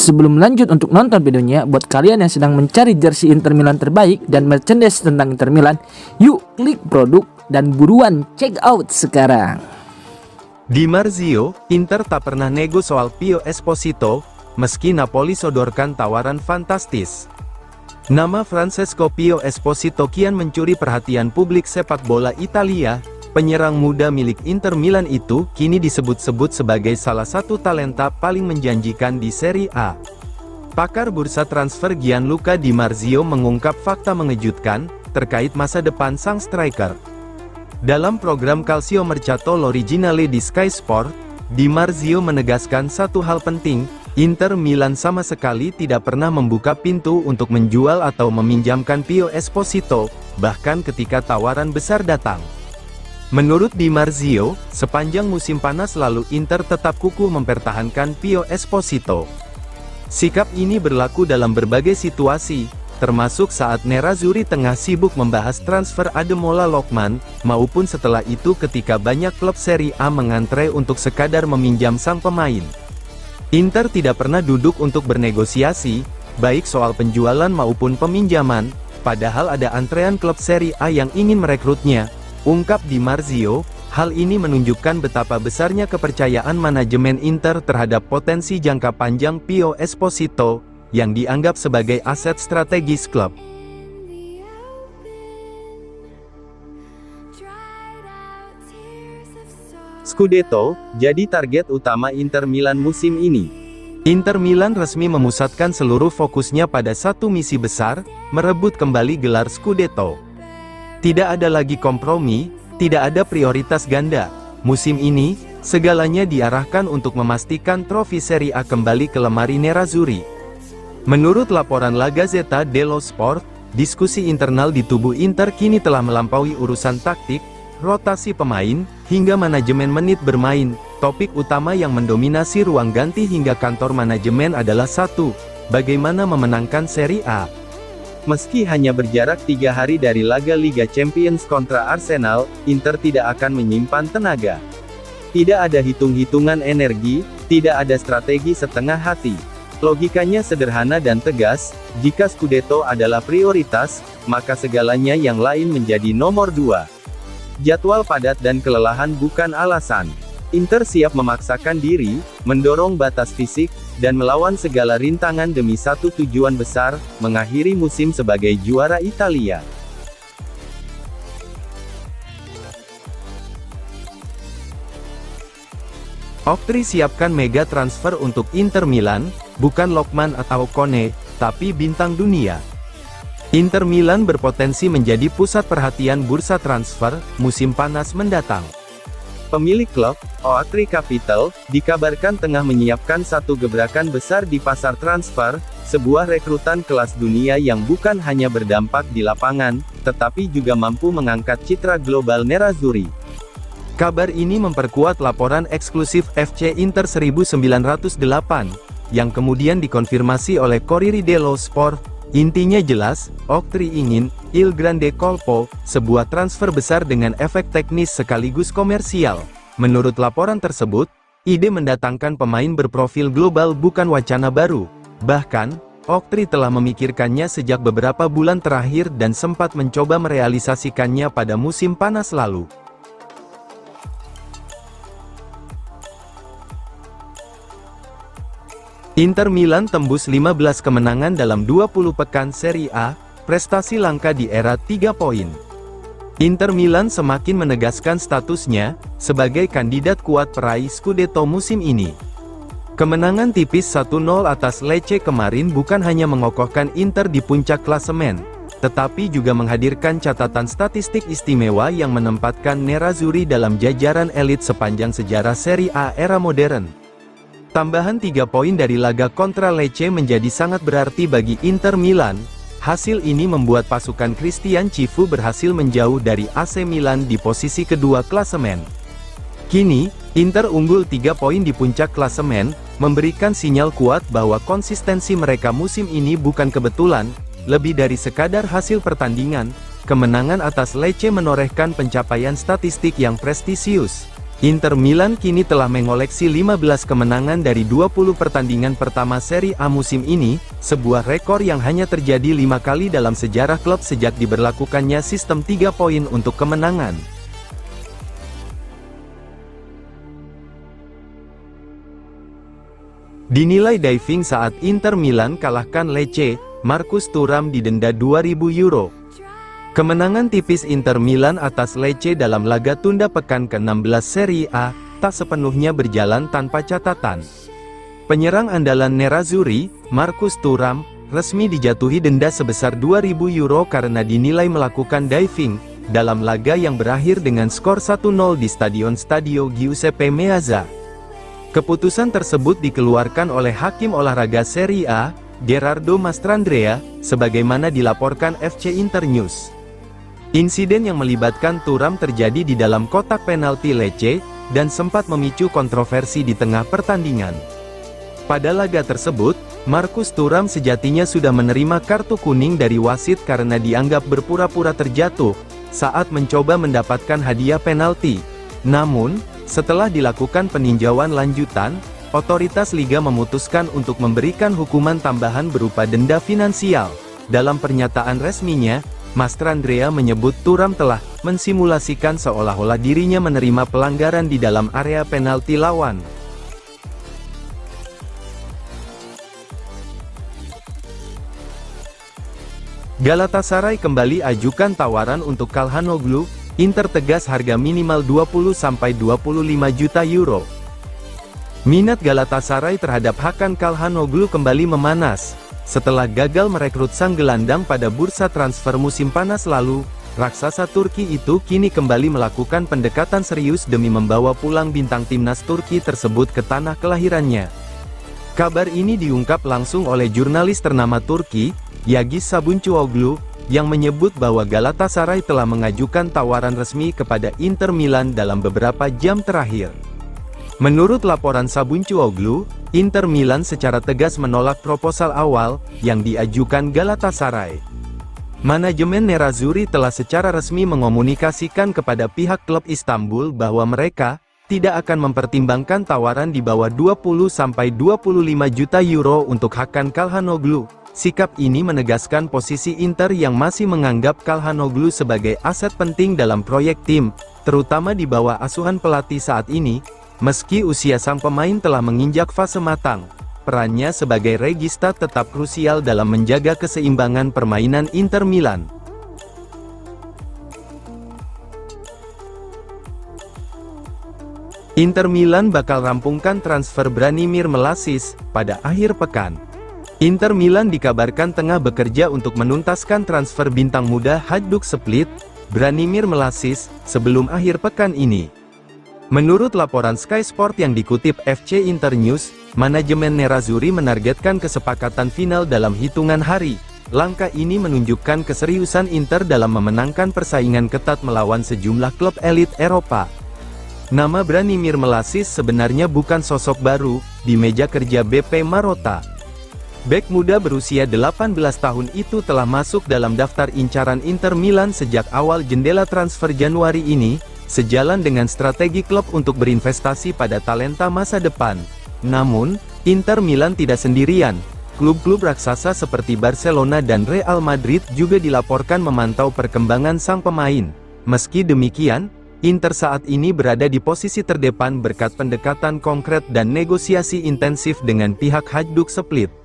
Sebelum lanjut untuk nonton videonya, buat kalian yang sedang mencari jersey Inter Milan terbaik dan merchandise tentang Inter Milan, yuk klik produk dan buruan check out sekarang. Di Marzio, Inter tak pernah nego soal Pio Esposito, meski Napoli sodorkan tawaran fantastis. Nama Francesco Pio Esposito kian mencuri perhatian publik sepak bola Italia. Penyerang muda milik Inter Milan itu kini disebut-sebut sebagai salah satu talenta paling menjanjikan di Serie A. Pakar bursa transfer Gianluca Di Marzio mengungkap fakta mengejutkan terkait masa depan sang striker. Dalam program Calcio Mercato L'Originale di Sky Sport, Di Marzio menegaskan satu hal penting, Inter Milan sama sekali tidak pernah membuka pintu untuk menjual atau meminjamkan Pio Esposito, bahkan ketika tawaran besar datang. Menurut Di Marzio, sepanjang musim panas lalu Inter tetap kukuh mempertahankan Pio Esposito. Sikap ini berlaku dalam berbagai situasi, termasuk saat Nerazzurri tengah sibuk membahas transfer Ademola Lookman, maupun setelah itu ketika banyak klub Serie A mengantre untuk sekadar meminjam sang pemain. Inter tidak pernah duduk untuk bernegosiasi, baik soal penjualan maupun peminjaman, padahal ada antrean klub Serie A yang ingin merekrutnya. Ungkap Di Marzio, hal ini menunjukkan betapa besarnya kepercayaan manajemen Inter terhadap potensi jangka panjang Pio Esposito, yang dianggap sebagai aset strategis klub. Scudetto jadi target utama Inter Milan musim ini. Inter Milan resmi memusatkan seluruh fokusnya pada satu misi besar, merebut kembali gelar Scudetto. Tidak ada lagi kompromi, tidak ada prioritas ganda. Musim ini, segalanya diarahkan untuk memastikan trofi Serie A kembali ke lemari Nerazzurri. Menurut laporan La Gazzetta dello Sport, diskusi internal di tubuh Inter kini telah melampaui urusan taktik, rotasi pemain, hingga manajemen menit bermain. Topik utama yang mendominasi ruang ganti hingga kantor manajemen adalah satu, bagaimana memenangkan Serie A. Meski hanya berjarak 3 hari dari laga Liga Champions kontra Arsenal, Inter tidak akan menyimpan tenaga. Tidak ada hitung-hitungan energi, tidak ada strategi setengah hati. Logikanya sederhana dan tegas, jika Scudetto adalah prioritas, maka segalanya yang lain menjadi nomor 2. Jadwal padat dan kelelahan bukan alasan. Inter siap memaksakan diri, mendorong batas fisik, dan melawan segala rintangan demi satu tujuan besar, mengakhiri musim sebagai juara Italia. Oktri siapkan mega transfer untuk Inter Milan, bukan Lookman atau Kone, tapi bintang dunia. Inter Milan berpotensi menjadi pusat perhatian bursa transfer, musim panas mendatang. Pemilik klub, Oaktree Capital, dikabarkan tengah menyiapkan satu gebrakan besar di pasar transfer, sebuah rekrutan kelas dunia yang bukan hanya berdampak di lapangan, tetapi juga mampu mengangkat citra global Nerazzurri. Kabar ini memperkuat laporan eksklusif FC Inter 1908, yang kemudian dikonfirmasi oleh Corriere dello Sport. Intinya jelas, Oaktree ingin Il Grande Colpo, sebuah transfer besar dengan efek teknis sekaligus komersial. Menurut laporan tersebut, ide mendatangkan pemain berprofil global bukan wacana baru. Bahkan, Oaktree telah memikirkannya sejak beberapa bulan terakhir dan sempat mencoba merealisasikannya pada musim panas lalu. Inter Milan tembus 15 kemenangan dalam 20 pekan Serie A, prestasi langka di era 3 poin. Inter Milan semakin menegaskan statusnya sebagai kandidat kuat peraih Scudetto musim ini. Kemenangan tipis 1-0 atas Lecce kemarin bukan hanya mengokohkan Inter di puncak klasemen, tetapi juga menghadirkan catatan statistik istimewa yang menempatkan Nerazzurri dalam jajaran elit sepanjang sejarah Serie A era modern. Tambahan 3 poin dari laga kontra Lecce menjadi sangat berarti bagi Inter Milan. Hasil ini membuat pasukan Christian Cifu berhasil menjauh dari AC Milan di posisi kedua klasemen. Kini, Inter unggul 3 poin di puncak klasemen, memberikan sinyal kuat bahwa konsistensi mereka musim ini bukan kebetulan, lebih dari sekadar hasil pertandingan. Kemenangan atas Lecce menorehkan pencapaian statistik yang prestisius. Inter Milan kini telah mengoleksi 15 kemenangan dari 20 pertandingan pertama Serie A musim ini, sebuah rekor yang hanya terjadi 5 kali dalam sejarah klub sejak diberlakukannya sistem 3 poin untuk kemenangan. Dinilai diving saat Inter Milan kalahkan Lecce, Marcus Thuram didenda 2.000 euro. Kemenangan tipis Inter Milan atas Lecce dalam laga tunda pekan ke-16 Serie A, tak sepenuhnya berjalan tanpa catatan. Penyerang andalan Nerazzurri, Marcus Thuram, resmi dijatuhi denda sebesar 2.000 euro karena dinilai melakukan diving, dalam laga yang berakhir dengan skor 1-0 di Stadio Giuseppe Meazza. Keputusan tersebut dikeluarkan oleh Hakim Olahraga Serie A, Gerardo Mastrandrea, sebagaimana dilaporkan FC Internews. Insiden yang melibatkan Thuram terjadi di dalam kotak penalti Lecce, dan sempat memicu kontroversi di tengah pertandingan. Pada laga tersebut, Marcus Thuram sejatinya sudah menerima kartu kuning dari wasit karena dianggap berpura-pura terjatuh, saat mencoba mendapatkan hadiah penalti. Namun, setelah dilakukan peninjauan lanjutan, otoritas Liga memutuskan untuk memberikan hukuman tambahan berupa denda finansial. Dalam pernyataan resminya, Mastrandrea menyebut Thuram telah mensimulasikan seolah-olah dirinya menerima pelanggaran di dalam area penalti lawan. Galatasaray kembali ajukan tawaran untuk Calhanoglu, Inter tegas harga minimal 20-25 juta euro. Minat Galatasaray terhadap Hakan Calhanoglu kembali memanas. Setelah gagal merekrut sang gelandang pada bursa transfer musim panas lalu, raksasa Turki itu kini kembali melakukan pendekatan serius demi membawa pulang bintang timnas Turki tersebut ke tanah kelahirannya. Kabar ini diungkap langsung oleh jurnalis ternama Turki, Yagis Sabuncuoglu, yang menyebut bahwa Galatasaray telah mengajukan tawaran resmi kepada Inter Milan dalam beberapa jam terakhir. Menurut laporan Sabuncuoglu, Inter Milan secara tegas menolak proposal awal yang diajukan Galatasaray. Manajemen Nerazzurri telah secara resmi mengomunikasikan kepada pihak klub Istanbul bahwa mereka tidak akan mempertimbangkan tawaran di bawah 20-25 juta euro untuk Hakan Calhanoglu. Sikap ini menegaskan posisi Inter yang masih menganggap Calhanoglu sebagai aset penting dalam proyek tim, terutama di bawah asuhan pelatih saat ini. Meski usia sang pemain telah menginjak fase matang, perannya sebagai regista tetap krusial dalam menjaga keseimbangan permainan Inter Milan. Inter Milan bakal rampungkan transfer Branimir Melasis pada akhir pekan. Inter Milan dikabarkan tengah bekerja untuk menuntaskan transfer bintang muda Hajduk Split, Branimir Melasis, sebelum akhir pekan ini. Menurut laporan Sky Sport yang dikutip FC Internews, manajemen Nerazzurri menargetkan kesepakatan final dalam hitungan hari. Langkah ini menunjukkan keseriusan Inter dalam memenangkan persaingan ketat melawan sejumlah klub elit Eropa. Nama Branimir Melasis sebenarnya bukan sosok baru di meja kerja BP Marotta. Bek muda berusia 18 tahun itu telah masuk dalam daftar incaran Inter Milan sejak awal jendela transfer Januari ini, sejalan dengan strategi klub untuk berinvestasi pada talenta masa depan. Namun, Inter Milan tidak sendirian. Klub-klub raksasa seperti Barcelona dan Real Madrid juga dilaporkan memantau perkembangan sang pemain. Meski demikian, Inter saat ini berada di posisi terdepan berkat pendekatan konkret dan negosiasi intensif dengan pihak Hajduk Split.